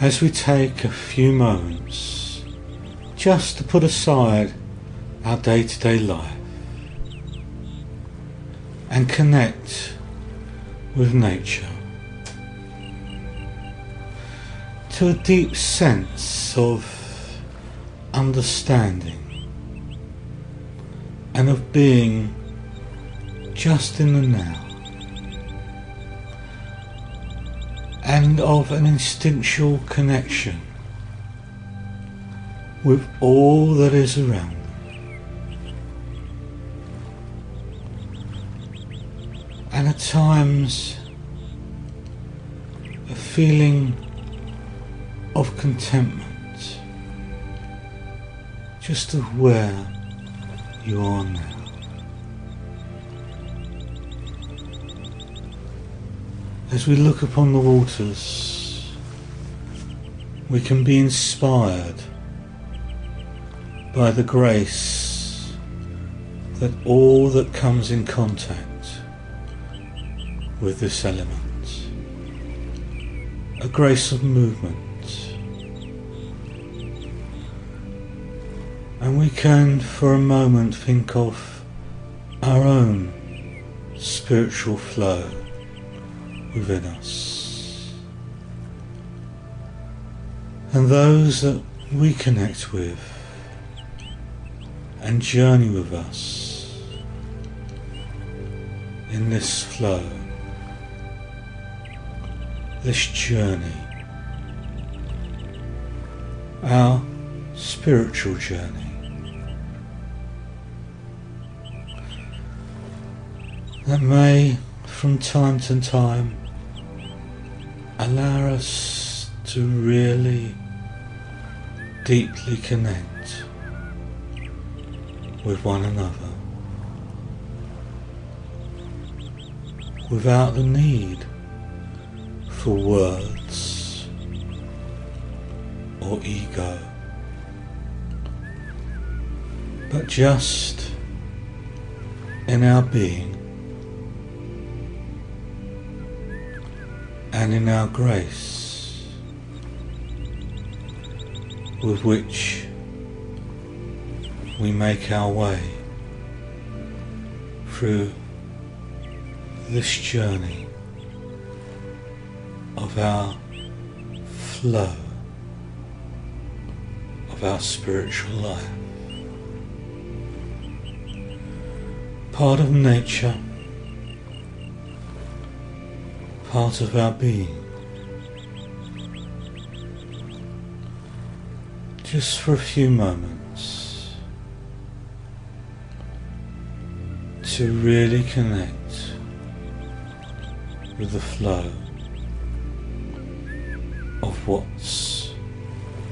as we take a few moments just to put aside our day-to-day life and connect with nature to a deep sense of understanding and of being just in the now, and of an instinctual connection with all that is around them, and at times a feeling of contentment just of where you are now. As we look upon the waters, we can be inspired by the grace that all that comes in contact with this element, a grace of movement, and we can for a moment think of our own spiritual flow within us, and those that we connect with and journey with us in this flow, this journey, our spiritual journey, that may from time to time allow us to really deeply connect with one another without the need for words or ego, but just in our being and in our grace with which we make our way through this journey of our flow of our spiritual life. Part of nature, part of our being, just for a few moments to really connect with the flow of what's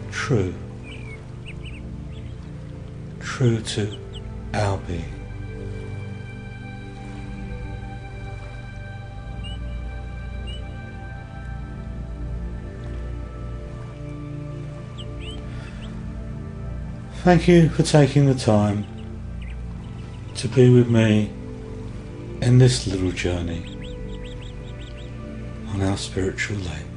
true to our being. Thank you for taking the time to be with me in this little journey on our spiritual lake.